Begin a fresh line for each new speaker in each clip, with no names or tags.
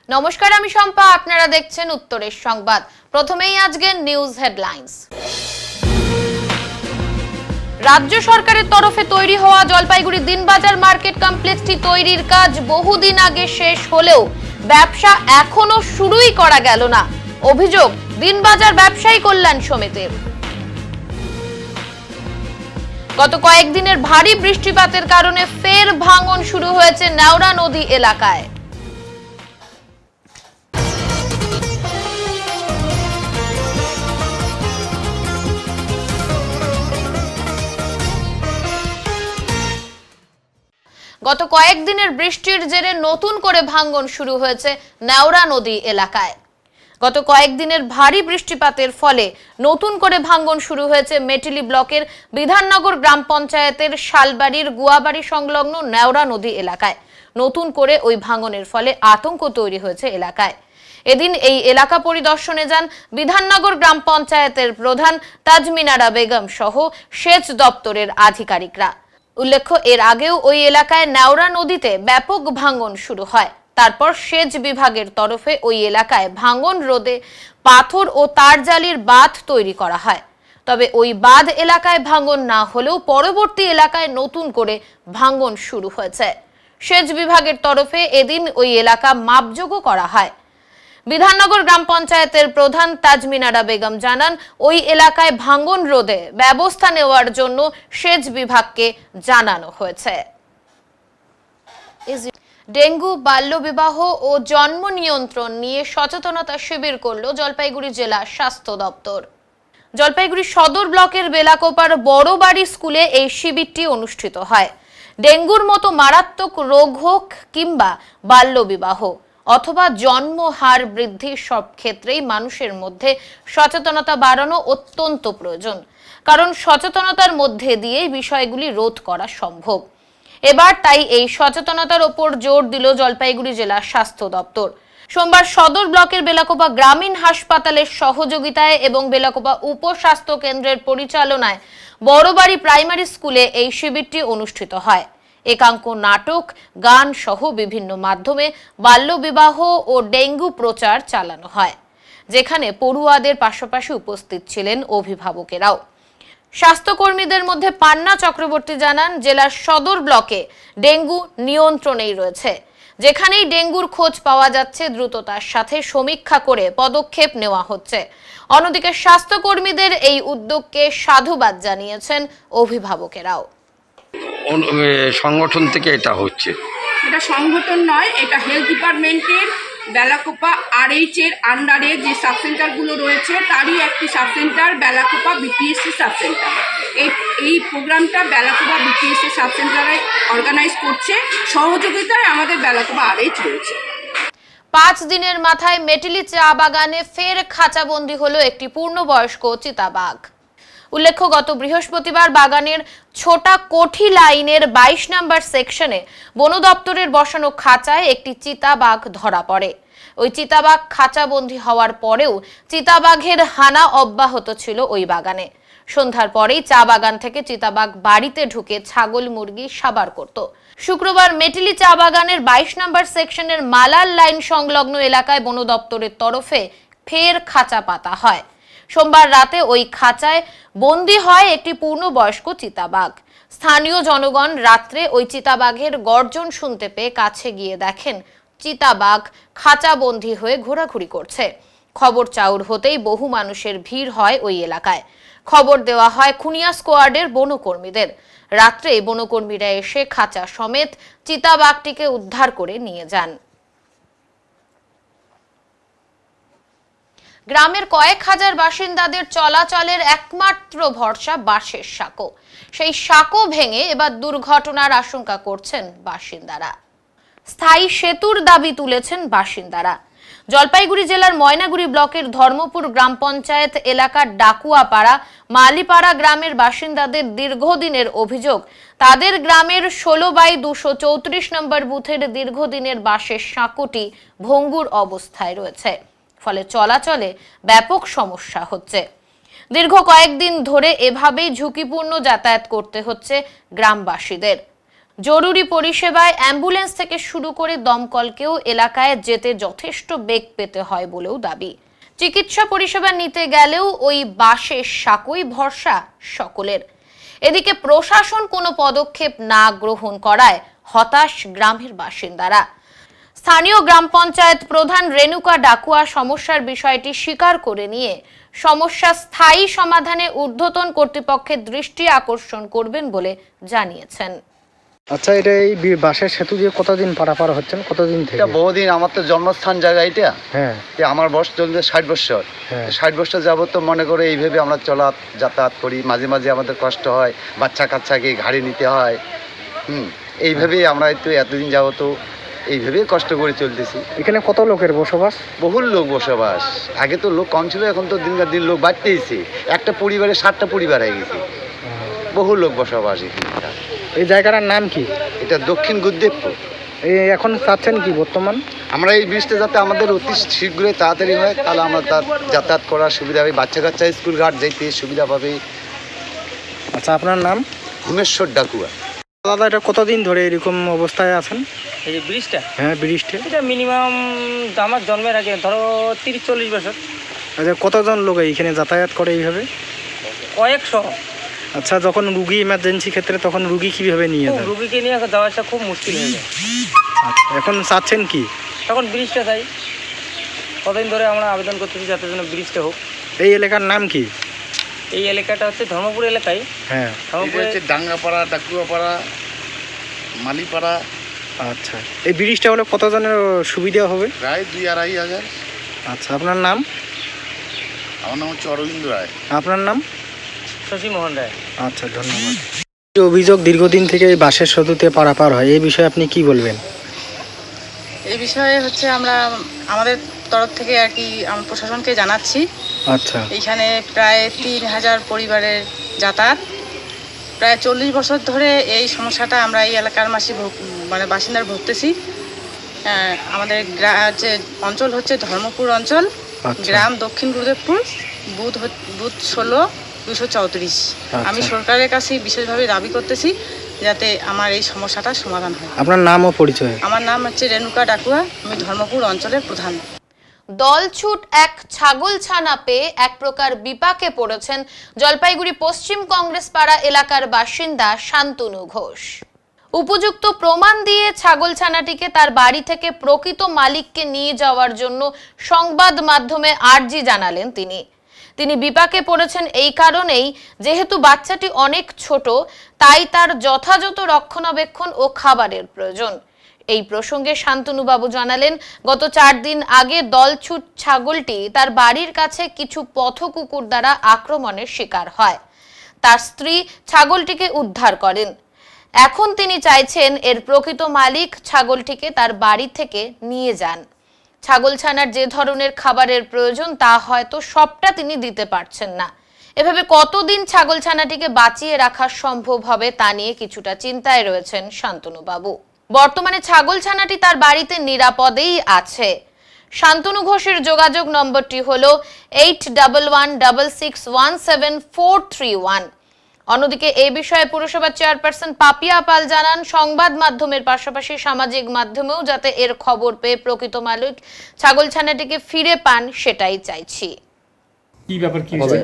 নমস্কার, আমি শম্পা। আপনারা দেখছেন উত্তরের সংবাদ। প্রথমেই আজকের নিউজ হেডলাইন্স। রাজ্য সরকারের তরফে তৈরি হওয়া জলপাইগুড়ি দিনবাজার মার্কেট কমপ্লেক্সটি তৈরির কাজ বহুদিন আগে শেষ হলেও ব্যবসা এখনো শুরুই করা গেল না। অভিযোগ দিনবাজার ব্যবসায়ী কল্যাণ সমিতির। গত কয়েকদিনের ভারী বৃষ্টিপাতের কারণে ফের ভাঙন শুরু হয়েছে নেওড়া নদী এলাকায়। গত কয়েকদিনের বৃষ্টির জেরে নতুন করে ভাঙন শুরু হয়েছে নেওড়া নদী এলাকায়। গত কয়েকদিনের ভারী বৃষ্টিপাতের ফলে নতুন করে ভাঙন শুরু হয়েছে মেটিলি ব্লকের বিধাননগর গ্রাম পঞ্চায়েতের শালবাড়ির গুয়াবাড়ি সংলগ্ন নেওড়া নদী এলাকায়। নতুন করে ওই ভাঙনের ফলে আতঙ্ক তৈরি হয়েছে এলাকায়। এদিন এই এলাকা পরিদর্শনে যান বিধাননগর গ্রাম পঞ্চায়েতের প্রধান তাজমিনারা বেগম সহ সেচ দপ্তরের আধিকারিকরা। উল্লেখ্য, এর আগেও ওই এলাকায় নেওড়া নদীতে ব্যাপক ভাঙন শুরু হয়। তারপর সেচ বিভাগের তরফে ওই এলাকায় ভাঙন রোধে পাথর ও তারজালির বাঁধ তৈরি করা হয়। তবে ওই বাঁধ এলাকায় ভাঙন না হলেও পরবর্তী এলাকায় নতুন করে ভাঙন শুরু হয়েছে। সেচ বিভাগের তরফে এদিন ওই এলাকা মাপযোগও করা হয়। বিধাননগর গ্রাম পঞ্চায়েতের প্রধান তাজমিনারা বেগম জানান, ওই এলাকায় ভাঙন রোধে ব্যবস্থা নেওয়ার জন্য সেচ বিভাগকে জানানো হয়েছে। ডেঙ্গু, বাল্যবিবাহ ও জন্ম নিয়ন্ত্রণ নিয়ে সচেতনতা শিবির করল জলপাইগুড়ি জেলা স্বাস্থ্য দপ্তর। জলপাইগুড়ি সদর ব্লকের বেলাকোপার বড়বাড়ি স্কুলে এই শিবিরটি অনুষ্ঠিত হয়। ডেঙ্গুর মতো মারাত্মক রোগ হোক কিংবা বাল্যবিবাহ অথবা জন্ম হার বৃদ্ধি, সব ক্ষেত্রেই মানুষের মধ্যে সচেতনতা বাড়ানো অত্যন্ত প্রয়োজন। কারণ সচেতনতার মধ্যে দিয়েই বিষয়গুলি রোধ করা সম্ভব। এবার তাই এই সচেতনতার ওপর জোর দিল জলপাইগুড়ি জেলা স্বাস্থ্য দপ্তর। সোমবার সদর ব্লকের বেলাকোপা গ্রামীণ হাসপাতালের সহযোগিতায় এবং বেলাকোপা উপস্বাস্থ্য কেন্দ্রের পরিচালনায় বড়বাড়ি প্রাইমারি স্কুলে এই শিবিরটি অনুষ্ঠিত হয়। একাঙ্ক নাটক, গান সহ বিভিন্ন মাধ্যমে বাল্যবিবাহ ও ডেঙ্গু প্রচার চালানো হয়, যেখানে পড়ুয়াদের পাশাপাশি উপস্থিত ছিলেন অভিভাবকেরাও। স্বাস্থ্যকর্মীদের মধ্যে পান্না চক্রবর্তী জানান, জেলার সদর ব্লকে ডেঙ্গু নিয়ন্ত্রণেই রয়েছে। যেখানেই ডেঙ্গুর খোঁজ পাওয়া যাচ্ছে দ্রুততার সাথে সমীক্ষা করে পদক্ষেপ নেওয়া হচ্ছে। অন্যদিকে স্বাস্থ্যকর্মীদের এই উদ্যোগকে সাধুবাদ জানিয়েছেন অভিভাবকেরাও।
সংগঠন থেকে এটা হচ্ছে,
এটা সংগঠন নয়, এটা হেলথ ডিপার্টমেন্টের বেলাকোপা RH এর আন্ডারে যে সাবসেন্টারগুলো রয়েছে তারই একটি সাবসেন্টার বেলাকোপা BPSC সাবসেন্টার। এই প্রোগ্রামটা বেলাকোপা BPSC সাবসেন্টারে অর্গানাইজ করছে, সহযোগিতায় আমাদের বেলাকোপা RH রয়েছে।
5 দিনের মাথায় মেটিলি চা বাগানে ফের খাঁচাবন্দি হলো একটি পূর্ণবয়স্ক চিতাবাঘ। উল্লেখ্য, গত বৃহস্পতিবার বাগানের ছোটা কোঠি লাইনের 22 নম্বর সেকশনে বন দপ্তরের বসানো খাঁচায় একটি চিতাবাঘ ধরা পড়ে। ওই চিতাবাঘ খাঁচাবন্দি হওয়ার পরেও চিতাবাঘের হানা অব্যাহত ছিল ওই বাগানে। সন্ধ্যার পরেই চা বাগান থেকে চিতাবাঘ বাড়িতে ঢুকে ছাগল মুরগি সাবার করত। শুক্রবার মেটিলি চা বাগানের 22 নম্বর সেকশনের মালাল লাইন সংলগ্ন এলাকায় বন দপ্তরের তরফে ফের খাঁচা পাতা হয়। সোমবার রাতে ওই খাঁচায় বন্দী হয় একটি পূর্ণবয়স্ক চিতাবাঘ। স্থানীয় জনগণ রাত্রে ওই চিতাবাঘের গর্জন শুনতে পেয়ে কাছে গিয়ে দেখেন চিতাবাঘ খাঁচাবন্দি হয়ে ঘোরাঘুরি করছে। খবর চাউর হতেই বহু মানুষের ভিড় হয় ওই এলাকায়। খবর দেওয়া হয় খুনিয়া স্কোয়াডের বনকর্মীদের। রাত্রে বনকর্মীরা এসে খাঁচা সমেত চিতাবাঘটিকে উদ্ধার করে নিয়ে যান। গ্রামের কয়েক হাজার বাসিন্দাদের চলাচলের একমাত্র ভরসা বাঁশের সাঁকো। সেই সাঁকো ভেঙে এবার দুর্ঘটনার আশঙ্কা করছেন বাসিন্দারা। স্থায়ী সেতুর দাবি তুলেছেন বাসিন্দারা। জলপাইগুড়ি জেলার ময়নাগুড়ি ব্লকের ধর্মপুর গ্রাম পঞ্চায়েত এলাকার ডাকুয়াপাড়া মালিপাড়া গ্রামের বাসিন্দাদের দীর্ঘদিনের অভিযোগ, তাদের গ্রামের 16/234 নম্বর বুথের দীর্ঘদিনের বাঁশের সাঁকোটি ভঙ্গুর অবস্থায় রয়েছে। ফলে চলাচলে ব্যাপক সমস্যা হচ্ছে। দীর্ঘ কয়েকদিন ধরে এভাবেই ঝুঁকিপূর্ণ যাতায়াত করতে হচ্ছে গ্রামবাসীদের। জরুরি পরিষেবায় অ্যাম্বুলেন্স থেকে শুরু করে দমকলকেও এলাকায় যেতে যথেষ্ট বেগ পেতে হয় বলেও দাবি। চিকিৎসা পরিষেবা নিতে গেলেও ওই বাসের সাঁকোই ভরসা সকলের। এদিকে প্রশাসন কোনো পদক্ষেপ না গ্রহণ করায় হতাশ গ্রামের বাসিন্দারা। স্থানীয় গ্রাম পঞ্চায়েত প্রধান রেণুকা ডাকুয়া সমস্যার বিষয়টি স্বীকার করে নিয়ে সমস্যা স্থায়ী সমাধানে ঊর্ধ্বতন কর্তৃপক্ষের দৃষ্টি আকর্ষণ করবেন বলে জানিয়েছেন।
আচ্ছা, এটা এই বাসের সেতু দিয়ে কতদিন পারাপার হচ্ছেন, কতদিন থেকে?
এটা বহুদিন, আমার তো জন্মস্থান জায়গা এটা।
হ্যাঁ,
আমার বয়স চলছে 60 বছর।
হ্যাঁ।
60 বছর যাবত তো মনে করে এইভাবে আমরা যাতায়াত করি। মাঝে মাঝে আমাদের কষ্ট হয়, বাচ্চা কাচ্চাকে ঘাড়ে নিতে হয়। এইভাবেই আমরা একটু এতদিন যাবত এইভাবেই কষ্ট করে চলতেছি।
এখানে কত লোকের বসবাস?
বহুল লোক বসবাস। আগে তো লোক কম ছিল, এখন তো দিনকার দিন লোক বাড়তেইছে। একটা পরিবারে 7টা পরিবার হয়ে গেছে। বহু লোক বসবাস এখানে।
এই জায়গাটার নাম কি?
এটা দক্ষিণ গুরুদেবপুর।
এই এখন চাচ্ছেন কি বর্তমান?
আমরা এই ব্রিজটা যাতে আমাদের অতি শীঘ্রই তাড়াতাড়ি হয়, তাহলে আমরা তার যাতায়াত করার সুবিধা হবে, বাচ্চা কাচ্চা স্কুল ঘাট যেতে সুবিধা পাবে।
আচ্ছা, আপনার নাম?
ভুমেশ্বর ডাকুয়া।
দাদা, এটা কতদিন ধরে এরকম অবস্থায় আছেন?
এই যে ব্রিজটা,
হ্যাঁ, ব্রিজটা
এটা মিনিমাম আমার জন্মের আগে ধরো 30-40 বছর।
আচ্ছা, কতজন লোক এইখানে যাতায়াত করে এইভাবে?
কয়েকশো।
আচ্ছা, যখন রুগী ইমার্জেন্সি ক্ষেত্রে তখন রুগী কিভাবে নিয়ে যান?
রুগীকে নিয়ে যাওয়া আসা খুব মুশকিল হয়ে যায়।
আচ্ছা, এখন চাচ্ছেন কি?
তখন ব্রিজটা চাই। কতদিন ধরে আমরা আবেদন করতেছি যাতে জন্য ব্রিজটা হোক।
এই এলাকার নাম কি?
এই এলাকাটা হচ্ছে ধর্মপুর এলাকায়।
হ্যাঁ,
ধর্মপুরে
ডাঙ্গাপাড়া, ডাকুয়াপাড়া, মালিপাড়া।
আচ্ছা, এই ব্রিজটা হলে কতজনের সুবিধা হবে?
প্রায় 2-2.5 হাজার।
আচ্ছা, আপনার নাম?
আমার নাম হচ্ছে অরবিন্দ রায়।
আপনার নাম?
শশী মোহন রায়।
আচ্ছা, ধন্যবাদ। অভিযোগ দীর্ঘদিন থেকে এই বাসের সেতুতে পারাপার হয়, এই বিষয়ে আপনি কি বলবেন?
এই বিষয়ে হচ্ছে আমরা আমাদের তরফ থেকে আর কি আমরা প্রশাসনকে জানাচ্ছি।
আচ্ছা,
এইখানে প্রায় 3000 পরিবারের যাতায়াত। প্রায় 40 বছর ধরে এই সমস্যাটা আমরা এই এলাকার মানে বাসিন্দার ভুগতেছি। আমাদের যে অঞ্চল হচ্ছে ধর্মপুর অঞ্চল,
আচ্ছা।
গ্রাম দক্ষিণ গুরুদেবপুর, বুথ 16-234। আমি সরকারের কাছে বিশেষভাবে দাবি করতেছি যাতে আমার এই সমস্যাটার সমাধান হয়।
আপনার নাম ও পরিচয়?
আমার নাম হচ্ছে রেণুকা ডাকুয়া, আমি ধর্মপুর অঞ্চলের প্রধান।
দলছুট এক ছাগলছানা পেয়ে এক প্রকার বিপাকে পড়েছেন জলপাইগুড়ি পশ্চিম কংগ্রেস পাড়া এলাকার বাসিন্দা শান্তনু ঘোষ। উপযুক্ত প্রমাণ দিয়ে ছাগলছানাটিকে তার বাড়ি থেকে প্রকৃত মালিককে নিয়ে যাওয়ার জন্য সংবাদ মাধ্যমে আর্জি জানালেন তিনি বিপাকে পড়েছেন এই কারণেই, যেহেতু বাচ্চাটি অনেক ছোট, তাই তার যথাযথ রক্ষণাবেক্ষণ ও খাবারের প্রয়োজন। এই প্রসঙ্গে শান্তনুবাবু জানালেন, গত 4 দিন আগে দলছুট ছাগলটি তার বাড়ির কাছে কিছু পথকুকুর দ্বারা আক্রমণের শিকার হয়। তার স্ত্রী ছাগলটিকে উদ্ধার করেন। এখন তিনি চাইছেন এর প্রকৃত মালিক ছাগলটিকে তার বাড়ি থেকে নিয়ে যান। ছাগলছানার যে ধরনের খাবারের প্রয়োজন তা হয়তো সবটা তিনি দিতে পারছেন না। এভাবে কতদিন ছাগলছানাটিকে বাঁচিয়ে রাখা সম্ভব হবে তা নিয়ে কিছুটা চিন্তায় রয়েছেন শান্তনুবাবু। বর্তমানে ছাগলছানাটি তার বাড়িতে নিরাপদেই আছে। শান্তনু ঘোষের যোগাযোগ নম্বরটি হলো 8116617431। অন্যদিকে এই বিষয়ে পুরসভার চেয়ারপারসন পাপিয়া পাল জানান, সংবাদ মাধ্যমের পাশাপাশি সামাজিক মাধ্যমেও যাতে এর খবর পেয়ে প্রকৃত মালিক ছাগলছানাটিকে ফিরে পান সেটাই চাইছি।
কি ব্যাপার, কি
হবে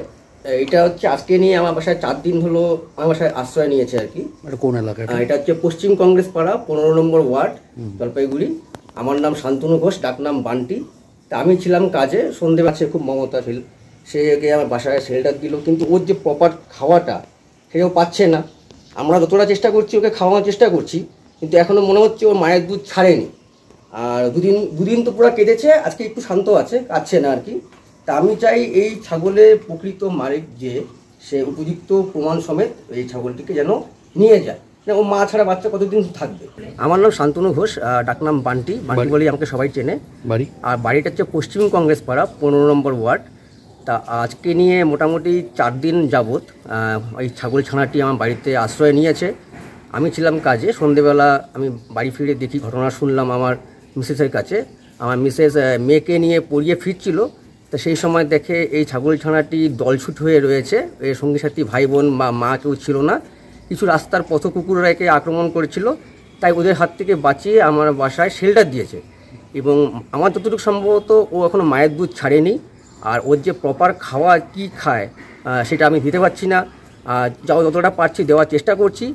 এটা হচ্ছে আজকে নিয়ে আমার বাসায় 4 দিন হলো আমার বাসায় আশ্রয় নিয়েছে আর কি।
কোন এলাকা?
এটা হচ্ছে পশ্চিম কংগ্রেস পাড়া 15 নম্বর ওয়ার্ড, জলপাইগুড়ি। আমার নাম শান্তনু ঘোষ, ডাকনাম বান্টি। তা আমি ছিলাম কাজে, সন্ধে আছে খুব মমতাশীল, সে গিয়ে আমার বাসায় শেল্টার দিল, কিন্তু ওর যে প্রপার খাওয়াটা সেটাও পাচ্ছে না। আমরা যতটা চেষ্টা করছি ওকে খাওয়ানোর চেষ্টা করছি, কিন্তু এখনও মনে হচ্ছে ওর মায়ের দুধ ছাড়েনি। আর দুদিন তো পুরো কেটেছে, আজকে একটু শান্ত আছে, কাটছে না আর কি। তা আমি চাই এই ছাগলের প্রকৃত মালিক যে, সে উপযুক্ত প্রমাণ সমেত এই ছাগলটিকে যেন নিয়ে যায়। ও মা ছাড়া বাচ্চা কতদিন থাকবে। আমার নাম শান্তনু ঘোষ, ডাকনাম বান্টি বলেই আমাকে সবাই চেনে। বাড়ি আর বাড়িটা হচ্ছে পশ্চিম কংগ্রেস পাড়া 15 নম্বর ওয়ার্ড। তা আজকে নিয়ে মোটামুটি 4 দিন যাবৎ এই ছাগল ছানাটি আমার বাড়িতে আশ্রয় নিয়েছে। আমি ছিলাম কাজে, সন্ধেবেলা আমি বাড়ি ফিরে দেখি, ঘটনা শুনলাম আমার মিসেসের কাছে। আমার মিসেস মেয়েকে নিয়ে পড়িয়ে ফিরছিল, তা সেই সময় দেখে এই ছাগল ছানাটি দলছুট হয়ে রয়েছে, এর সঙ্গী সাথী ভাই বোন বা মা কেউ ছিল না। কিছু রাস্তার পথ কুকুররা একে আক্রমণ করেছিল, তাই ওদের হাত থেকে বাঁচিয়ে আমার বাসায় শেল্টার দিয়েছে। এবং আমার যতটুকু সম্ভবত ও এখনও মায়ের দুধ ছাড়েনি, আর ওর যে প্রপার খাওয়া কি খায় সেটা আমি দিতে পারছি না। যতটা পারছি দেওয়ার চেষ্টা করছি।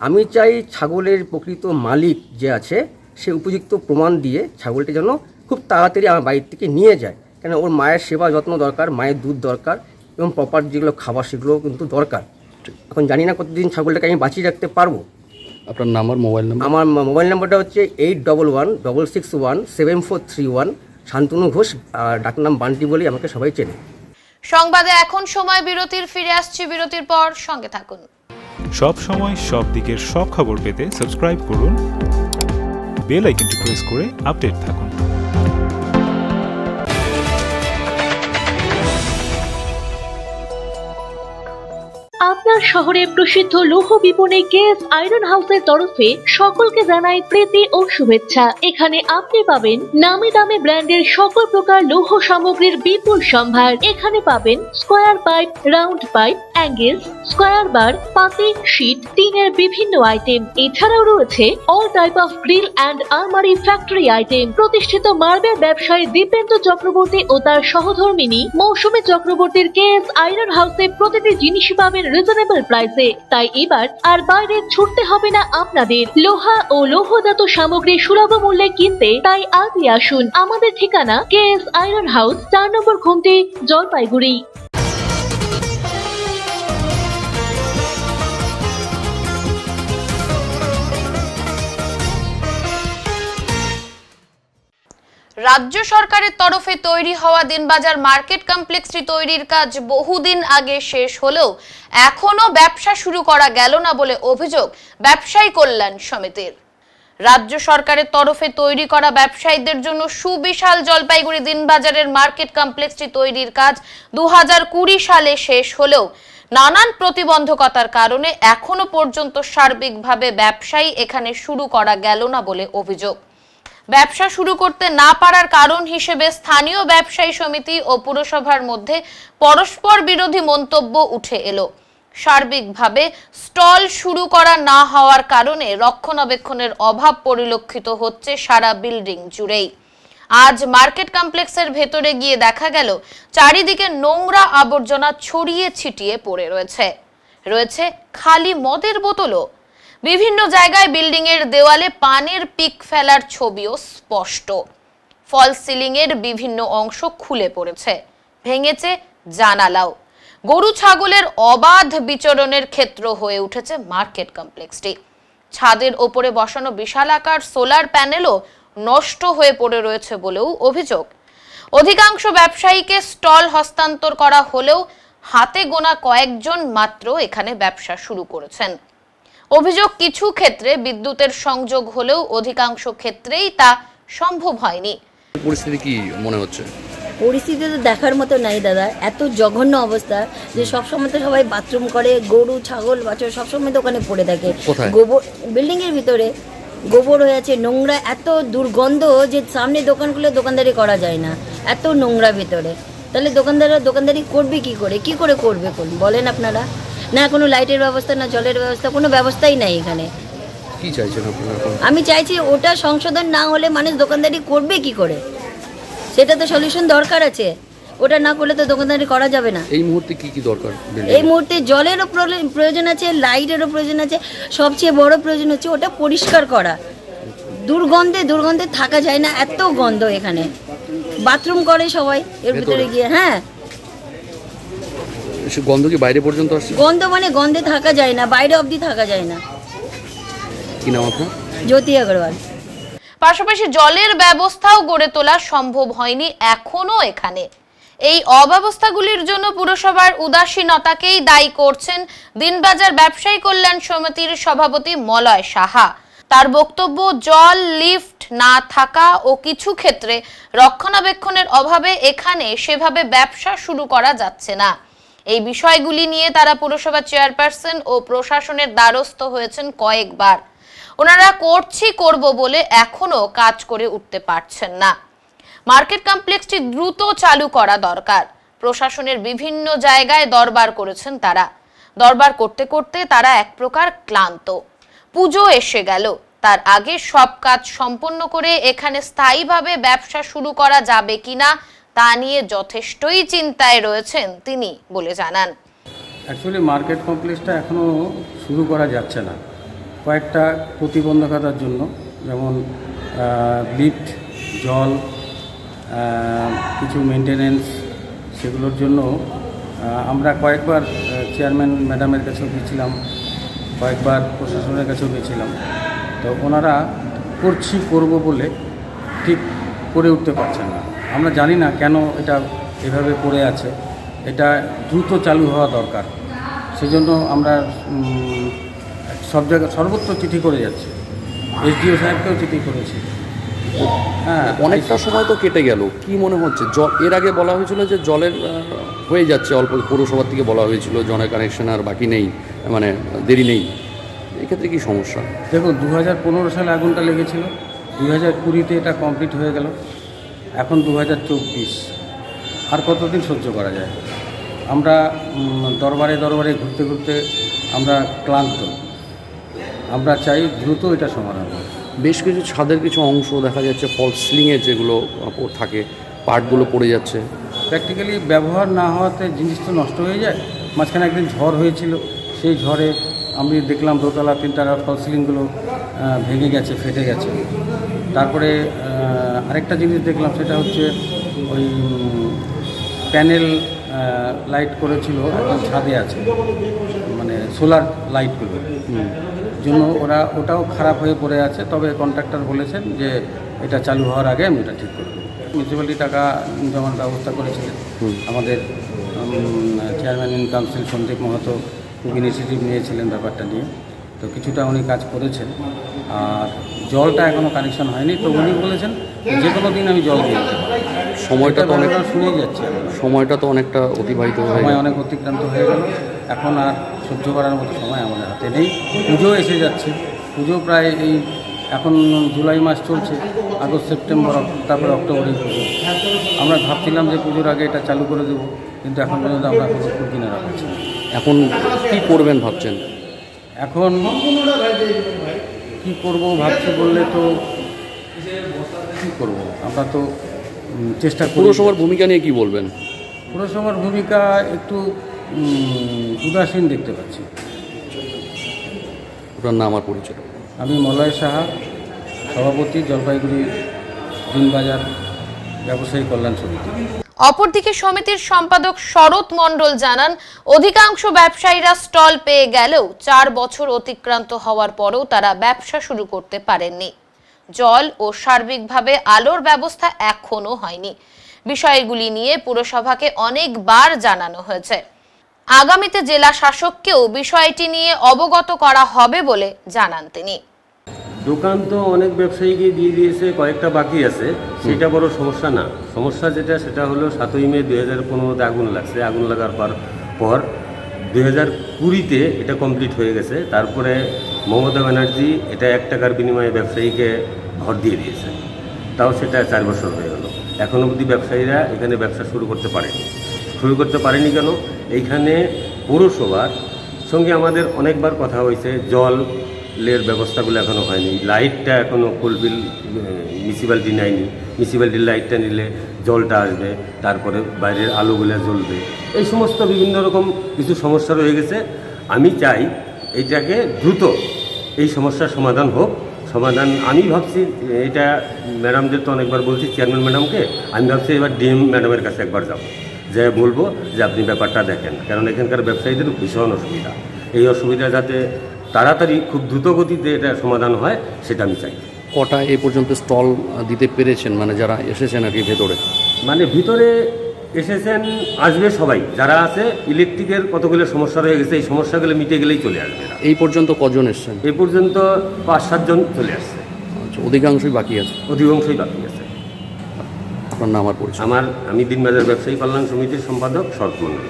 আমি চাই ছাগলের প্রকৃত মালিক যে আছে সে উপযুক্ত প্রমাণ দিয়ে ছাগলটি যেন খুব তাড়াতাড়ি আমার বাড়ির থেকে নিয়ে যায়, কেন ওর মায়ের সেবা যত্ন দরকার, মায়ের দুধ দরকার এবং প্রপার যেগুলো খাবার সেগুলো কিন্তু দরকার। এখন জানি না কতদিন ছাগলটাকে আমি বাঁচিয়ে রাখতে পারবো।
আপনার নাম্বার, মোবাইল নাম্বার?
আমার মোবাইল নাম্বারটা হচ্ছে 8116617431। শান্তনু ঘোষ, আর ডাকনাম বান্টি বলেই আমাকে সবাই চেনে।
সংবাদে এখন সময় বিরতির, ফিরে আসছি বিরতির পর, সঙ্গে থাকুন।
সব সময় সব দিকের সব খবর পেতে সাবস্ক্রাইব করুন, বেল আইকনটি প্রেস করে আপডেট থাকুন।
আপনার শহরে প্রসিদ্ধ লৌহ বিপণী কেএস আয়রন হাউসের তরফে সকলকে জানাই প্রীতি ও শুভেচ্ছা। এখানে আপনি পাবেন নামি দামি ব্র্যান্ডের সকল প্রকার লৌহ সামগ্রীর বিপুল সম্ভার। এখানে পাবেন square pipe, round pipe, angles, square bar, পাতি, শীট, টিনের বিভিন্ন আইটেম। এছাড়াও রয়েছে all type of grill and আলমারি ফ্যাক্টরি আইটেম। প্রতিষ্ঠিত মার্বেল ব্যবসায়ী দীপেন্দ্র চক্রবর্তী ও তার সহধর্মিনী মৌসুমী চক্রবর্তীর কেএস আয়রন হাউসে প্রতিটি জিনিসই পাবেন রিজনেবল প্রাইসে। তাই এবার আর বাইরে ছুটতে হবে না আপনাদের। লোহা ও লৌহজাত সামগ্রী সুলভ মূল্যে কিনতে তাই আজই আসুন। আমাদের ঠিকানা কেএস আয়রন হাউস, 4 নম্বর ঘুমটি, জলপাইগুড়ি।
রাজ্য সরকারের তরফে তৈরি হওয়া দিনবাজার মার্কেট কমপ্লেক্সটি তৈরির কাজ বহুদিন আগে শেষ হলেও এখনো ব্যবসা শুরু করা গেল না বলে অভিযোগ ব্যবসায়ী কল্যাণ সমিতির। রাজ্য সরকারের তরফে তৈরি করা ব্যবসায়ীদের জন্য সুবিশাল জলপাইগুড়ি দিনবাজারের মার্কেট কমপ্লেক্সটি তৈরির কাজ 2020 সালে শেষ হলেও নানান প্রতিবন্ধকতার কারণে এখনো পর্যন্ত সার্বিকভাবে ব্যবসায়ী এখানে শুরু করা গেল না বলে অভিযোগ। ব্যবসা শুরু করতে না পারার কারণ হিসেবে স্থানীয় ব্যবসায়ী সমিতি ও পুরসভার মধ্যে পরস্পর বিরোধী মন্তব্য উঠে এলো। সার্বিকভাবে স্টল শুরু করা না হওয়ার কারণে রক্ষণাবেক্ষণের অভাব পরিলক্ষিত হচ্ছে সারা বিল্ডিং জুড়েই। আজ মার্কেট কমপ্লেক্সের ভেতরে গিয়ে দেখা গেল চারিদিকে নোংরা আবর্জনা ছড়িয়ে ছিটিয়ে পড়ে রয়েছে খালি মদের বোতলও। বিভিন্ন জায়গায় বিল্ডিং এর দেওয়ালে পানের পিক ফেলার ছবিও স্পষ্ট। ফল সিলিং এর বিভিন্ন অংশ খুলে পড়েছে, ভেঙেছে জানালাও। গরু ছাগলের অবাধ বিচরণের ক্ষেত্র হয়ে উঠেছে মার্কেট কমপ্লেক্সটি। ছাদের ওপরে বসানো বিশালাকার সোলার প্যানেলও নষ্ট হয়ে পড়ে রয়েছে বলেও অভিযোগ। অধিকাংশ ব্যবসায়ীকে স্টল হস্তান্তর করা হলেও হাতে গোনা কয়েকজন মাত্র এখানে ব্যবসা শুরু করেছেন। অভিযোগ, কিছু ক্ষেত্রে বিদ্যুতের সংযোগ হলেও অধিকাংশ ক্ষেত্রেই তা সম্ভব হয়নি।
পরিস্থিতি কি মনে হচ্ছে?
পরিস্থিতি তো দেখার মতো নাই দাদা, এত জঘন্য অবস্থা যে সবসময় তো সবাই বাথরুম করে, গরু ছাগল বাছুর সবসময় তো ওখানে পড়ে থাকে। গোবর বিল্ডিং এর ভিতরে গোবর হয়ে আছে, নোংরা, এত দুর্গন্ধ যে সামনে দোকানগুলো দোকানদারি করা যায় না, এত নোংরা ভিতরে। তাহলে দোকানদারি করবে কি করে করবে বলেন আপনারা? না কোনো লাইটের ব্যবস্থা, না জলের ব্যবস্থা, কোনো ব্যবস্থাই নাই এখানে।
কি চাইছেন আপনারা?
আমি চাইছি ওটা সংশোধন না হলে মানুষ দোকানদারি করবে কি করে, সেটা তো সলিউশন দরকার আছে। ওটা না করলে তো দোকানদারি করা যাবে না।
এই মুহূর্তে কি দরকার?
এই মুহূর্তে জলেরও প্রয়োজন আছে, লাইটেরও প্রয়োজন আছে, সবচেয়ে বড় প্রয়োজন হচ্ছে ওটা পরিষ্কার করা। দুর্গন্ধে থাকা যায় না, এত গন্ধ এখানে। বাথরুম করে সবাই এর ভিতরে গিয়ে। হ্যাঁ,
গন্ধ কি বাইরে পর্যন্ত আসছে?
গন্ধ মানে গন্ধে থাকা যায় না, বাইরে অবধি থাকা যায় না।
কি নাম আপনার?
জ্যোতি আগরওয়াল।
পাশাপাশি জলের ব্যবস্থাও গড়ে তোলা সম্ভব হয়নি এখনো এখানে। এই অব্যবস্থাগুলির জন্য পুরসভার উদাসীনতাকেই দায়ী করছেন দিনবাজার ব্যবসায়ী কল্যাণ সমিতির সভাপতি মলয় সাহা। তার বক্তব্য, জল, লিফট না থাকা ও কিছু ক্ষেত্রে রক্ষণাবেক্ষণের অভাবে এখানে সেভাবে ব্যবসা শুরু করা যাচ্ছে না। এই বিষয়গুলি নিয়ে তারা পুরসভা চেয়ারপারসন ও প্রশাসনের দ্বারস্থ হয়েছেন কয়েকবার। ওনারা করব বলে এখনো কাজ করে উঠতে পারছেন না। মার্কেট কমপ্লেক্সটি দ্রুত চালু করা দরকার। প্রশাসনের বিভিন্ন জায়গায় দরবার করেছেন তারা। দরবার করতে করতে তারা এক প্রকার ক্লান্ত। পুজো এসে গেল, তার আগে সব কাজ সম্পন্ন করে এখানে স্থায়ীভাবে ব্যবসা শুরু করা যাবে কিনা তা নিয়ে যথেষ্টই চিন্তায় রয়েছেন তিনি বলে জানান।
অ্যাকচুয়ালি মার্কেট কমপ্লেক্সটা এখনও শুরু করা যাচ্ছে না কয়েকটা প্রতিবন্ধকতার জন্য, যেমন লিফট, জল, কিছু মেনটেনেন্স, সেগুলোর জন্য আমরা কয়েকবার চেয়ারম্যান ম্যাডামের কাছেও গেছিলাম, কয়েকবার প্রশাসনের কাছেও গেছিলাম। তো ওনারা করব বলে ঠিক করে উঠতে পারছেন না। আমরা জানি না কেন এটা এভাবে পড়ে আছে, এটা দ্রুত চালু হওয়া দরকার। সেজন্য আমরা সব জায়গায় সর্বত্র চিঠি করে যাচ্ছি, এসডিও সাহেবকেও চিঠি করেছি।
হ্যাঁ, অনেকটা সময় তো কেটে গেল, কি মনে হচ্ছে? জল এর আগে বলা হয়েছিল যে জলের হয়ে যাচ্ছে, অল্প পৌরসভার থেকে বলা হয়েছিল জলের কানেকশন আর বাকি নেই, মানে দেরি নেই। এক্ষেত্রে কি সমস্যা?
দেখুন, 2015 সালে আগুনটা লেগেছিল, 2020-তে এটা কমপ্লিট হয়ে গেল, এখন 2024, আর কতদিন সহ্য করা যায়? আমরা দরবারে ঘুরতে ঘুরতে আমরা ক্লান্ত। আমরা চাই দ্রুত এটা সমাধান হয়।
বেশ কিছু ছাদের কিছু অংশ দেখা যাচ্ছে ফলস সিলিংয়ের যেগুলো থাকে, পার্টগুলো পড়ে যাচ্ছে।
প্র্যাকটিক্যালি ব্যবহার না হওয়াতে জিনিস তো নষ্ট হয়ে যায়। মাঝখানে একদিন ঝড় হয়েছিল, সেই ঝড়ে আমি দেখলাম দোতলা তিনতলা ফলস সিলিংগুলো ভেঙে গেছে, ফেটে গেছে। তারপরে আরেকটা জিনিস দেখলাম, সেটা হচ্ছে ওই প্যানেল লাইট করেছিল একদম ছাদে আছে, মানে সোলার লাইটগুলো জন্য ওটাও খারাপ হয়ে পড়ে আছে। তবে কন্ট্রাক্টর বলেছেন যে এটা চালু হওয়ার আগে আমি এটা ঠিক করব। মিউনিসিপ্যালিটি টাকা জমার ব্যবস্থা করেছিলেন, আমাদের chairman in council Sandip Mahato initiative নিয়েছিলেন ব্যাপারটা নিয়ে, তো কিছুটা উনি কাজ করেছেন। আর জলটা এখনও কানেকশন হয়নি, তো উনি বলেছেন যে কোনো দিন আমি জল দিয়ে দিতে পারি।
সময়টা তো অনেক
শুনে যাচ্ছে,
সময়টা তো অনেকটা অতিবাহিত হয়ে
সময় অনেক অতিক্রান্ত হয়ে গেল, এখন আর সহ্য করার মতো সময় আমাদের হাতে নেই। পুজো এসে যাচ্ছে, পুজো প্রায় এই এখন জুলাই মাস চলছে, আগস্ট সেপ্টেম্বর তারপরে অক্টোবরেই পুজো। আমরা ভাবছিলাম যে পুজোর আগে এটা চালু করে দেবো, কিন্তু এখন পর্যন্ত আমরা কোনো কিনারা পাচ্ছি না।
এখন কী করবেন ভাবছেন?
এখন কি করব ভাবছি বললে তো কী করব, আমরা তো চেষ্টা করি।
পুরসভার ভূমিকা নিয়ে কি বলবেন?
পুরসভার ভূমিকা একটু উদাসীন দেখতে পাচ্ছি।
ওটার নাম আর পরিচয়?
আমি মলয় সাহা, সভাপতি, জলপাইগুড়ি দিনবাজার ব্যবসায়ী কল্যাণ সমিতি।
অপরদিকে সমিতির সম্পাদক শরৎ মণ্ডল জানান, অধিকাংশ ব্যবসায়ীরা স্টল পেয়ে গেলেও 4 বছর অতিক্রান্ত হওয়ার পরেও তারা ব্যবসা শুরু করতে পারেননি। জল ও সার্বিকভাবে আলোর ব্যবস্থা এখনো হয়নি। বিষয়গুলি নিয়ে পুরসভাকে অনেকবার জানানো হয়েছে। আগামীতে জেলা শাসককেও বিষয়টি নিয়ে অবগত করা হবে বলে জানান তিনি।
দোকান তো অনেক ব্যবসায়ীকে দিয়ে দিয়েছে, কয়েকটা বাকি আছে, সেটা বড় সমস্যা না। সমস্যা সেটা হলো 7ই মে 2015-তে আগুন লাগছে। আগুন লাগার পর 2020-তে এটা কমপ্লিট হয়ে গেছে। তারপরে মমতা ব্যানার্জি এটা 1 টাকার বিনিময়ে ব্যবসায়ীকে ঘর দিয়ে দিয়েছে, তাও সেটা 4 বছর হয়ে গেল। এখন অবধি ব্যবসায়ীরা এখানে ব্যবসা শুরু করতে পারেনি। কেন? এইখানে পৌরসভার সঙ্গে আমাদের অনেকবার কথা হয়েছে, জলের ব্যবস্থাগুলো এখনও হয়নি, লাইটটা এখনও ফুলফিল মিউনিসিপ্যালিটি নেয়নি। মিউনিসিপ্যালিটির লাইটটা নিলে জলটা আসবে, তারপরে বাইরের আলোগুলো জ্বলবে, এই সমস্ত বিভিন্ন রকম কিছু সমস্যা রয়ে গেছে। আমি চাই এইটাকে দ্রুত এই সমস্যার সমাধান হোক। আমি ভাবছি, এটা ম্যাডামদের তো অনেকবার বলছি, চেয়ারম্যান ম্যাডামকে, আমি ভাবছি এবার ডিএম ম্যাডামের কাছে একবার যাব, যে বলবো যে আপনি ব্যাপারটা দেখেন, কারণ এখানকার ব্যবসায়ীদের ভীষণ অসুবিধা। এই অসুবিধা যাতে তাড়াতাড়ি খুব দ্রুত গতিতে এটা সমাধান হয়, সেটা আমি চাই।
কটা এ পর্যন্ত স্টল দিতে পেরেছেন, মানে যারা এসেছেন আর কি ভেতরে?
মানে ভিতরে এসেছেন, আসবে সবাই যারা আছে। ইলেকট্রিকের কতগুলো সমস্যা রয়ে গেছে, এই সমস্যাগুলো মিটে গেলেই চলে আসবে।
এই পর্যন্ত কজন এসছেন?
এই পর্যন্ত 5-7 জন চলে আসছে।
আচ্ছা, অধিকাংশই বাকি আছে?
অধিকাংশই বাকি আছে।
আপনার নাম আর পরিচয়?
আমি দিনবাজার ব্যবসায়ী কল্যাণ সমিতির সম্পাদক শরৎ মণ্ডল।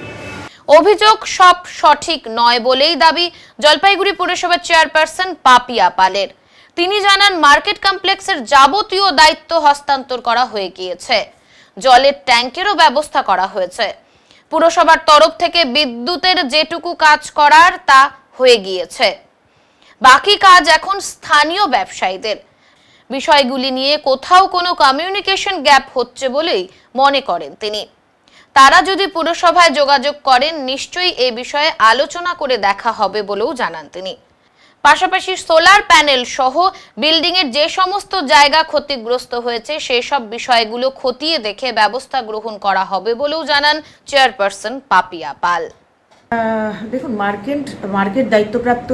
অভিযোগ সব সঠিক নয় বলেই দাবি জলপাইগুড়ি পুরসভার চেয়ারপারসন পাপিয়া পালের। তিনি জানান, মার্কেট কমপ্লেক্সের যাবতীয় দায়িত্ব হস্তান্তর করা হয়ে গিয়েছে, জলের ট্যাঙ্কেরও ব্যবস্থা করা হয়েছে। পুরসভার তরফ থেকে বিদ্যুতের যেটুকু কাজ করার তা হয়ে গিয়েছে, বাকি কাজ এখন স্থানীয় ব্যবসায়ীদের। বিষয়গুলি নিয়ে কোথাও কোনো কমিউনিকেশন গ্যাপ হচ্ছে বলেই মনে করেন তিনি। তারা যদি পুরসভায় যোগাযোগ করেন নিশ্চয়ই এই বিষয়ে আলোচনা করে দেখা হবে বলেও জানান তিনি। পাশাপাশি সোলার প্যানেল সহ বিল্ডিং এর যে সমস্ত জায়গা ক্ষতিগ্রস্ত হয়েছে সেই সব বিষয়গুলো খতিয়ে দেখে ব্যবস্থা গ্রহণ করা হবে বলেও জানান চেয়ারপারসন পাপিয়া পাল।
দেখুন, মার্কেট দায়িত্বপ্রাপ্ত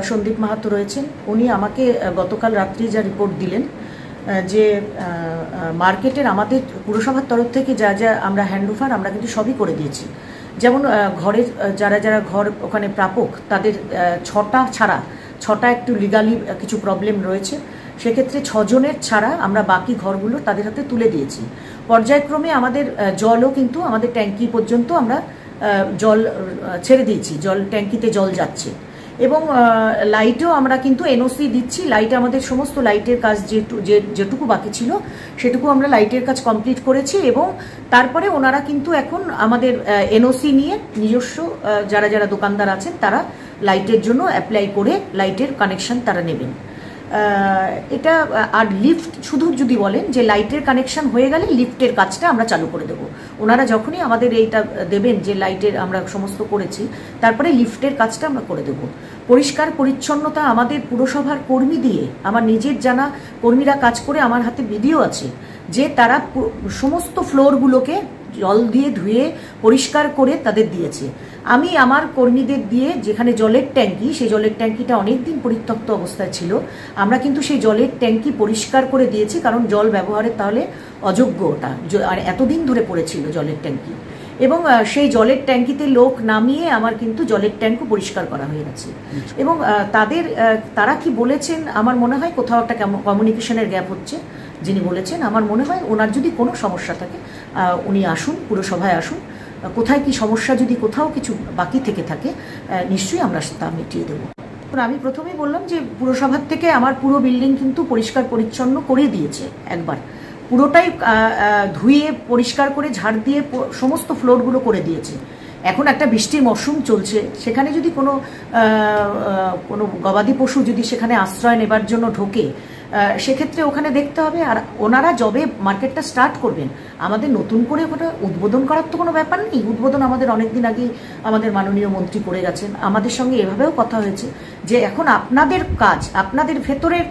সন্দীপ মাহাতো রয়েছেন। উনি আমাকে গতকাল রাত্রি যা রিপোর্ট দিলেন যে মার্কেটের আমাদের পুরসভার তরফ থেকে যা যা আমরা হ্যান্ডওভার আমরা কিন্তু সবই করে দিয়েছি। যেমন ঘরের যারা ঘর ওখানে প্রাপক তাদের 6টা ছাড়া 6টা একটু লিগালি কিছু প্রবলেম রয়েছে, সেক্ষেত্রে 6 জনের ছাড়া আমরা বাকি ঘরগুলো তাদের হাতে তুলে দিয়েছি। পর্যায়ক্রমে আমাদের জলও কিন্তু আমাদের ট্যাঙ্কি পর্যন্ত আমরা জল ছেড়ে দিয়েছি, ট্যাঙ্কিতে জল যাচ্ছে। এবং লাইটও আমরা কিন্তু এনওসি দিচ্ছি। লাইট আমাদের সমস্ত লাইটের কাজ যেটুকু বাকি ছিল সেটুকু আমরা লাইটের কাজ কমপ্লিট করেছি। এবং তারপরে ওনারা কিন্তু এখন আমাদের এনওসি নিয়ে নিজস্ব যারা দোকানদার আছেন তারা লাইটের জন্য অ্যাপ্লাই করে লাইটের কানেকশন তারা নেবেন। এটা আর লিফট শুধু যদি বলেন যে লাইটের কানেকশন হয়ে গেলে লিফটের কাজটা আমরা চালু করে দেবো। ওনারা যখনই আমাদের এইটা দেবেন যে লাইটের আমরা সমস্ত করেছি, তারপরে লিফটের কাজটা আমরা করে দেবো। পরিষ্কার পরিচ্ছন্নতা আমাদের পুরসভার কর্মী দিয়ে, আমার নিজের জানা কর্মীরা কাজ করে, আমার হাতে ভিডিও আছে যে তারা সমস্ত ফ্লোরগুলোকে জল দিয়ে ধুয়ে পরিষ্কার করে তাদের দিয়েছে। আমি আমার কর্মীদের দিয়ে যেখানে জলের ট্যাঙ্কি, সেই জলের ট্যাঙ্কিটা অনেকদিন পরিত্যক্ত অবস্থায় ছিল, আমরা কিন্তু সেই জলের ট্যাঙ্কি পরিষ্কার করে দিয়েছি, কারণ জল ব্যবহারের তাহলে অযোগ্য ওটা, আর এতদিন ধরে পড়েছিল জলের ট্যাঙ্কি। এবং সেই জলের ট্যাঙ্কিতে লোক নামিয়ে আমার কিন্তু জলের ট্যাঙ্কও পরিষ্কার করা হয়ে গেছে। এবং তারা কি বলেছেন, আমার মনে হয় কোথাও একটা কমিউনিকেশনের গ্যাপ হচ্ছে। যিনি বলেছেন, আমার মনে হয় ওনার যদি কোনো সমস্যা থাকে উনি আসুন, পুরসভায় আসুন। কোথায় কি সমস্যা, যদি কোথাও কিছু বাকি থেকে থাকে নিশ্চয়ই আমরা তা মিটিয়ে দেবো। আমি প্রথমেই বললাম যে পুরসভার থেকে আমার পুরো বিল্ডিং কিন্তু পরিষ্কার পরিচ্ছন্ন করে দিয়েছে, একবার পুরোটাই ধুয়ে পরিষ্কার করে ঝাড় দিয়ে সমস্ত ফ্লোরগুলো করে দিয়েছে। এখন একটা বৃষ্টির মরশুম চলছে, সেখানে যদি কোনো গবাদি পশু যদি সেখানে আশ্রয় নেবার জন্য ঢোকে, সেক্ষেত্রে ওখানে দেখতে হবে। আর ওনারা যবে মার্কেটটা স্টার্ট করবেন, আমাদের নতুন করে ওটা উদ্বোধন করার তো কোনো ব্যাপার নেই। উদ্বোধন আমাদের অনেকদিন আগেই আমাদের মাননীয় মন্ত্রী করে গেছেন। আমাদের সঙ্গে এভাবেও কথা হয়েছে যে এখন আপনাদের কাজ, আপনাদের ভেতরের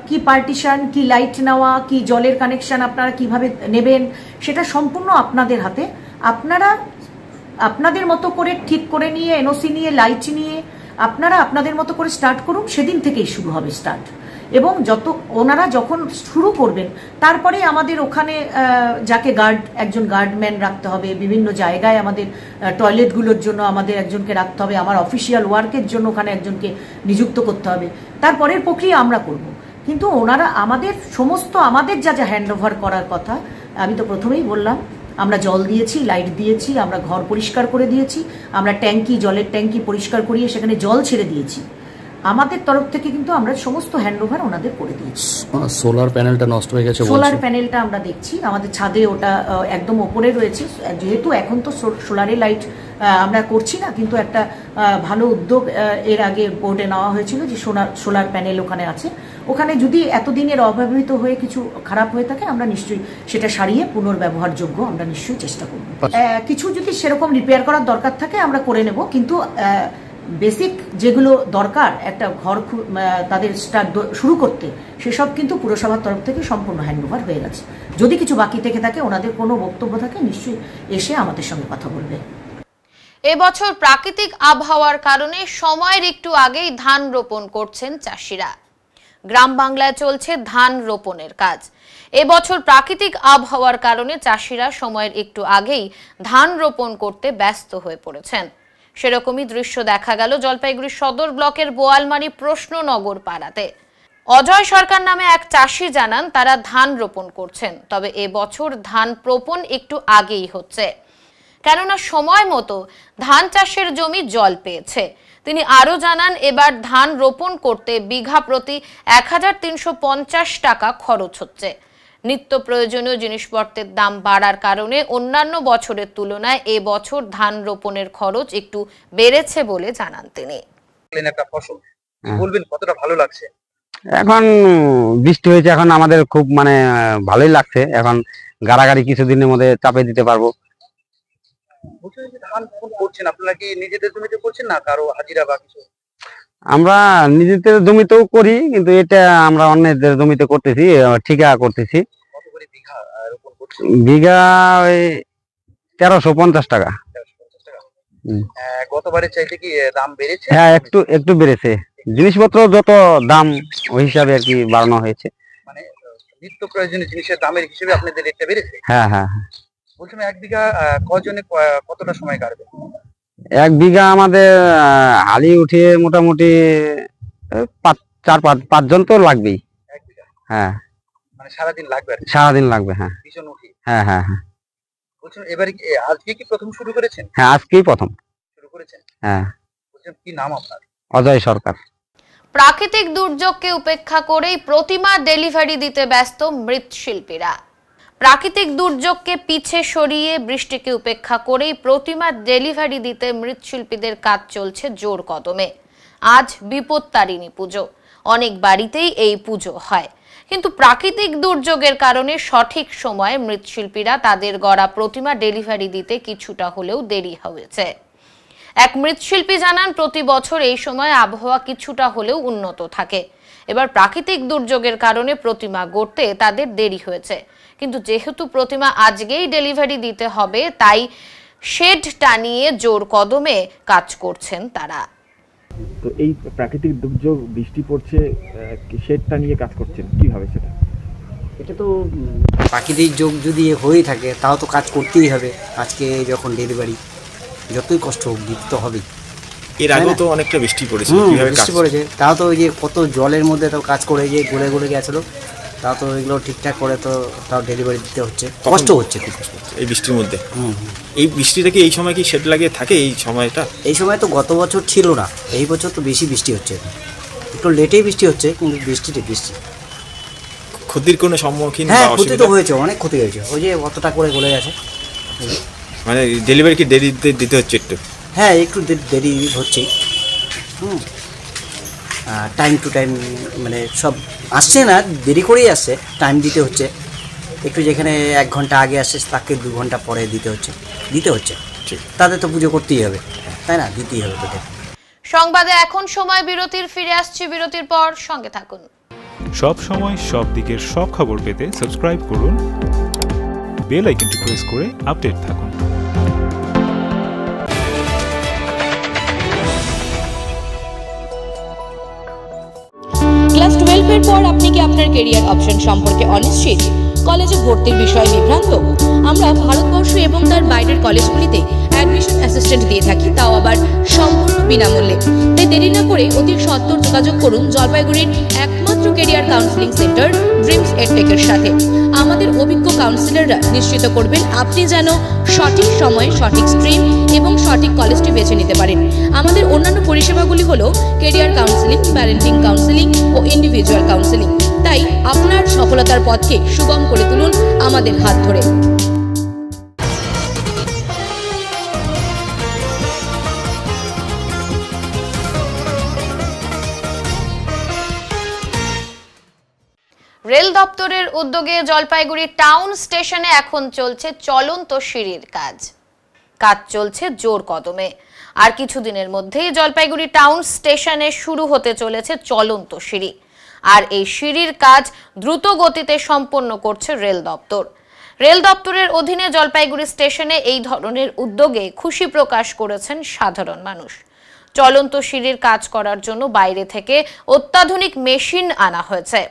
কি পার্টিশন, কি লাইট নেওয়া, কি জলের কানেকশন আপনারা কিভাবে নেবেন, সেটা সম্পূর্ণ আপনাদের হাতে। আপনারা আপনাদের মতো করে ঠিক করে নিয়ে, এনওসি নিয়ে, লাইট নিয়ে আপনারা আপনাদের মতো করে স্টার্ট করুন। সেদিন থেকেই শুরু হবে স্টার্ট। এবং ওনারা যখন শুরু করবেন, তারপরে আমাদের ওখানে যাকে একজন গার্ডম্যান রাখতে হবে, বিভিন্ন জায়গায় আমাদের টয়লেটগুলোর জন্য আমাদের একজনকে রাখতে হবে, আমার অফিসিয়াল ওয়ার্কের জন্য ওখানে একজনকে নিযুক্ত করতে হবে। তারপরের প্রক্রিয়া আমরা করব। কিন্তু ওনারা আমাদের যা হ্যান্ডওভার করার কথা, আমি তো প্রথমেই বললাম, আমরা জল দিয়েছি, লাইট দিয়েছি, আমরা ঘর পরিষ্কার করে দিয়েছি, আমরা জলের ট্যাঙ্কি পরিষ্কার করিয়ে সেখানে জল ছেড়ে দিয়েছি। আমাদের তরফ থেকে কিন্তু আমরা সমস্ত হ্যান্ডওভার ওনাদের করে দিয়েছি।
সোলার প্যানেলটা নষ্ট হয়ে গেছে,
সোলার প্যানেলটা আমরা দেখছি আমাদের ছাদে, ওটা একদম ওপরে রয়েছে। যেহেতু এখন তো সোলারে লাইট আমরা করছি না, কিন্তু একটা ভালো উদ্যোগ এর আগে বোর্ডে নেওয়া হয়েছিল যে সোলার প্যানেল ওখানে আছে। ওখানে যদি এতদিনের অব্যবহৃত হয়ে কিছু খারাপ হয়ে থাকে, আমরা নিশ্চয়ই সেটা সারিয়ে পুনর্ব্যবহারযোগ্য আমরা নিশ্চয়ই চেষ্টা করব। কিছু যদি সেরকম রিপেয়ার করার দরকার থাকে আমরা করে নেব, কিন্তু বেসিক যেগুলো দরকার একটা ঘর তাদের স্টার্ট শুরু করতে, সেসব কিন্তু পুরসভার তরফ থেকে সম্পূর্ণ হ্যান্ডওভার হয়ে গেছে। যদি কিছু বাকি থেকে থাকে, ওনাদের কোনো বক্তব্য থাকে, নিশ্চয়ই এসে আমাদের সঙ্গে কথা বলবে।
এবছর প্রাকৃতিক আবহাওয়ার কারণে সময়ের একটু আগেই ধান রোপণ করছেন চাষিরা। গ্রাম বাংলায় চলছে ধান রোপণের কাজ। এবছর প্রাকৃতিক আবহাওয়ার কারণে চাষিরা সময়ের একটু আগেই ধান রোপণ করতে ব্যস্ত হয়ে পড়েছেন। সেরকমই দৃশ্য দেখা গেল জলপাইগুড়ি সদর ব্লকের বোয়ালমারি প্রশ্ননগর পাড়াতে। অজয় সরকার নামে এক চাষি জানান তারা ধান রোপণ করছেন, তবে এবছর ধান রোপণ একটু আগেই হচ্ছে, কেননা সময় মতো ধান চাষের জমি জল পেয়েছে। তিনি আরো জানান এবার ধান রোপণ করতে বিঘা প্রতি 1350 টাকা খরচ হচ্ছে। নিত্য প্রয়োজনীয় জিনিসপত্রের দাম বাড়ার কারণে অন্যান্য বছরের তুলনায় এবছর ধান রোপণের খরচ একটু বেড়েছে বলে জানান তিনি।
একটা ফসল বলবেন কতটা ভালো লাগছে?
এখন বৃষ্টি হয়েছে, এখন আমাদের খুব মানে ভালোই লাগছে। এখন গাড়াগাড়ি কিছুদিনের মধ্যে চাপে দিতে পারবো।
ধান করছেন আপনারা কি নিজেদের জমিতে করছেন না কারো হাজিরা বা কিছু?
আমরা নিজেদের জমিতেও করি, কিন্তু এটা আমরা অন্যদের জমিতে করতেছি, ঠিকা করতেছি। বিঘা ওই 1350 টাকা।
গতবারের চাইতে কি দাম বেড়েছে?
হ্যাঁ, একটু বেড়েছে। জিনিসপত্র যত দাম ওই হিসাবে আর কি বাড়ানো হয়েছে।
মানে নিত্য প্রয়োজনীয় জিনিসের দামের হিসেবে আপনাদের রেটটা বেড়েছে?
হ্যাঁ হ্যাঁ হ্যাঁ।
বলছিলাম 1 বিঘা কজনে কতটা সময় কাটবে?
1 বিঘা আমাদের হালি উঠিয়ে মোটামুটি 4-5 জন তো লাগবেই। হ্যাঁ,
মানে সারাদিন লাগবে?
সারাদিন লাগবে। হ্যাঁ হ্যাঁ হ্যাঁ হ্যাঁ।
বলছিলাম এবারে আজকে কি প্রথম শুরু করেছেন?
হ্যাঁ, আজকেই প্রথম
শুরু করেছেন।
হ্যাঁ।
বলছিলাম কি নাম আপনার?
অজয় সরকার।
প্রাকৃতিক দুর্যোগকে উপেক্ষা করেই প্রতিমা ডেলিভারি দিতে ব্যস্ত মৃৎশিল্পীরা। প্রাকৃতিক দুর্যোগকে পিছে সরিয়ে বৃষ্টিকে উপেক্ষা করেই প্রতিমা ডেলিভারি দিতে মৃৎশিল্পীদের কাজ চলছে জোর কদমে। আজ বিপত্তারিণী পুজো, অনেক বাড়িতেই এই পুজো হয়, কিন্তু প্রাকৃতিক দুর্যোগের কারণে সঠিক সময়ে মৃৎশিল্পীরা তাদের গড়া প্রতিমা ডেলিভারি দিতে কিছুটা হলেও দেরি হয়েছে। এক মৃৎশিল্পী জানান, প্রতি বছর এই সময় আবহাওয়া কিছুটা হলেও উন্নত থাকে। এবার প্রাকৃতিক দুর্যোগের কারণে প্রতিমা গড়তে তাদের দেরি হয়েছে, কিন্তু যেহেতু প্রতিমা আজকেই ডেলিভারি দিতে হবে, তাই শেড টানিয়ে জোর কদমে কাজ করছেন তারা।
তো এই প্রাকৃতিক দুর্যোগ, বৃষ্টি পড়ছে, শেড টানিয়ে কাজ করছেন কিভাবে? সেটা
এটা তো প্রাকৃতিক যোগ যদি হয়ে থাকে তাও তো কাজ করতেই হবে। আজকে যখন ডেলিভারি, যতই কষ্ট হোক দিতে তো হবেই।
এর আগেও তো অনেকটা বৃষ্টি পড়েছে,
বৃষ্টি পড়েছে, তাও তো ওই যে কত জলের মধ্যে তো কাজ করে যে গড়ে গেছিলো, তাও তো এগুলো ঠিকঠাক করে তো তাও ডেলিভারি দিতে হচ্ছে। কষ্ট হচ্ছে, খুব কষ্ট হচ্ছে
এই বৃষ্টির মধ্যে। এই বৃষ্টিটা কি এই সময় কি শেড লাগিয়ে থাকে? এই সময়টা,
এই সময় তো গত বছর ছিল না, এই বছর তো বেশি বৃষ্টি হচ্ছে, একটু লেটেই বৃষ্টি হচ্ছে, কিন্তু বৃষ্টি
ক্ষতির কোনো সম্মুখীন?
হ্যাঁ, ক্ষতি তো হয়েছে, অনেক ক্ষতি হয়েছে। ওই যে অতটা করে গলে গেছে।
মানে ডেলিভারি কি দেরি দিতে হচ্ছে একটু?
হ্যাঁ, একটু দেরি হচ্ছে। টাইম টু টাইম মানে সব আসছে না, দেরি করেই আসছে, টাইম দিতে হচ্ছে একটু। যেখানে 1 ঘন্টা আগে আসছে তাকে 2 ঘন্টা পরে দিতে হচ্ছে। তাদের তো পুজো করতেই হবে, তাই না? দিতেই হবে তাদের।
সংবাদে এখন সময় বিরতির, ফিরে আসছি বিরতির পর, সঙ্গে থাকুন।
সব সময় সব দিকের সব খবর পেতে সাবস্ক্রাইব করুন, বেল আইকনটি প্রেস করে আপডেট থাকুন।
ক্লাস 12 এর পর আপনি কি আপনার ক্যারিয়ার অপশন সম্পর্কে অনিশ্চিত? কলেজে ভর্তির বিষয়ে বিভ্রান্ত? আমরা ভারতবর্ষ এবং তার বাইরের কলেজগুলিতে অ্যাডমিশন অ্যাসিস্ট্যান্ট দিয়ে থাকি, তাও আবার সম্পূর্ণ বিনামূল্যে। তাই দেরি না করে অতি সত্বর যোগাযোগ করুন জলপাইগুড়ির একমাত্র ক্যারিয়ার কাউন্সেলিং সেন্টার ড্রিমস এডটেকের সাথে। আমাদের অভিজ্ঞ কাউন্সিলররা নিশ্চিত করবেন আপনি যেন সঠিক সময়ে সঠিক স্ট্রিম এবং সঠিক কলেজটি বেছে নিতে পারেন। আমাদের অন্যান্য পরিষেবাগুলি হলো ক্যারিয়ার কাউন্সেলিং, প্যারেন্টিং কাউন্সেলিং ও ইন্ডিভিজুয়াল কাউন্সেলিং। তাই আপনার সফলতার পথকে সুগম করে তুলুন আমাদের হাত ধরে।
রেল দপ্তরের উদ্যোগে জলপাইগুড়ি টাউন স্টেশনে এখন চলছে চলন্ত সিঁড়ির কাজ চলছে জোর কদমে। আর কিছুদিনের মধ্যেই জলপাইগুড়ি টাউন স্টেশনে শুরু হতে চলেছে চলন্ত সিঁড়ি। আর এই সিঁড়ির কাজ দ্রুত গতিতে সম্পন্ন করছে রেল দপ্তর। রেল দপ্তরের অধীনে জলপাইগুড়ি স্টেশনে এই ধরনের উদ্যোগে খুশি প্রকাশ করেছেন সাধারণ মানুষ। চলন্ত সিঁড়ির কাজ করার জন্য বাইরে থেকে অত্যাধুনিক মেশিন আনা হয়েছে।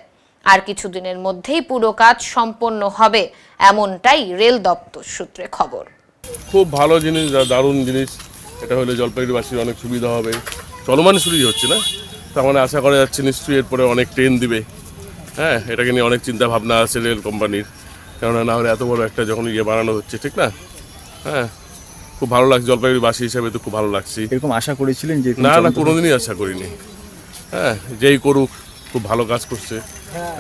আর কিছুদিনের মধ্যেই পুরো কাজ সম্পন্ন হবে, এমনটাই রেল দপ্তর সূত্রে খবর।
খুব ভালো জিনিস, দারুণ জিনিস। এটা হলে জলপাইগুড়িবাসীর অনেক সুবিধা হবে। চলমান সিঁড়ি হচ্ছে না, তার মানে আশা করা যাচ্ছে নিশ্চয়ই এরপরে অনেক ট্রেন দিবে। হ্যাঁ, এটাকে নিয়ে অনেক চিন্তা ভাবনা আছে রেল কোম্পানির, কেননা না হলে এত বড় একটা যখন বানানো হচ্ছে, ঠিক না? হ্যাঁ, খুব ভালো লাগছে, জলপাইগুড়িবাসী হিসেবে তো খুব ভালো লাগছে।
এরকম আশা করেছিলেন যে?
না, কোনোদিনই আশা করিনি। হ্যাঁ, যেই করুক খুব ভালো কাজ করছে।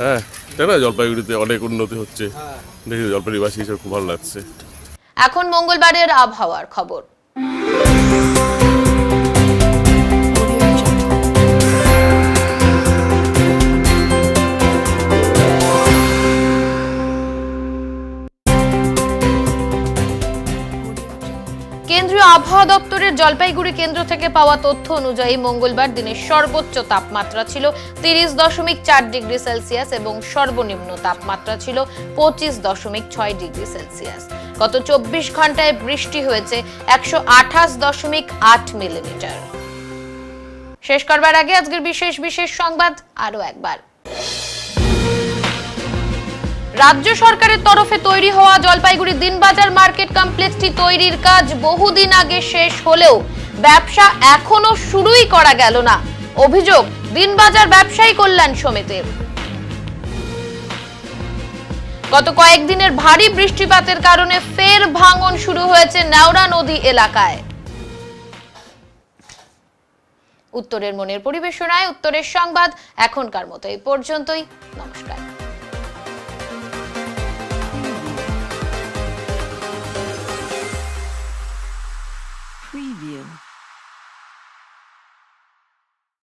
হ্যাঁ, তাই না? জলপাইগুড়িতে অনেক উন্নতি হচ্ছে, দেখি জলপাইগুড়িবাসী হিসেবে খুব ভালো লাগছে।
এখন মঙ্গলবারের আবহাওয়ার খবর। কেন্দ্রীয় আবহাওয়া দপ্তরের জলপাইগুড়ি কেন্দ্র থেকে পাওয়া তথ্য অনুযায়ী মঙ্গলবার দিনের সর্বোচ্চ তাপমাত্রা ছিল 30.4 ডিগ্রি সেলসিয়াস এবং সর্বনিম্ন তাপমাত্রা ছিল 25.6 ডিগ্রি সেলসিয়াস। গত 24 ঘন্টায় বৃষ্টি হয়েছে 128.8 মিলিমিটার। শেষ করবার আগে আজকের বিশেষ সংবাদ আরো একবার। রাজ্য সরকারের তরফে তৈরি হওয়া জলপাইগুড়ি দিনবাজার মার্কেট কমপ্লেক্সটি তৈরির কাজ বহুদিন আগে শেষ হলেও ব্যবসা এখনো শুরুই করা গেল না, অভিযোগ দিনবাজার ব্যবসায়ী কল্যাণ সমিতির। গত কয়েকদিনের ভারী বৃষ্টিপাতের কারণে ফের ভাঙন শুরু হয়েছে নেওড়া নদী এলাকায়। উত্তরের মনের পরিবেশনায় উত্তরের সংবাদ এখনকার মতো এই পর্যন্তই। নমস্কার।
Preview.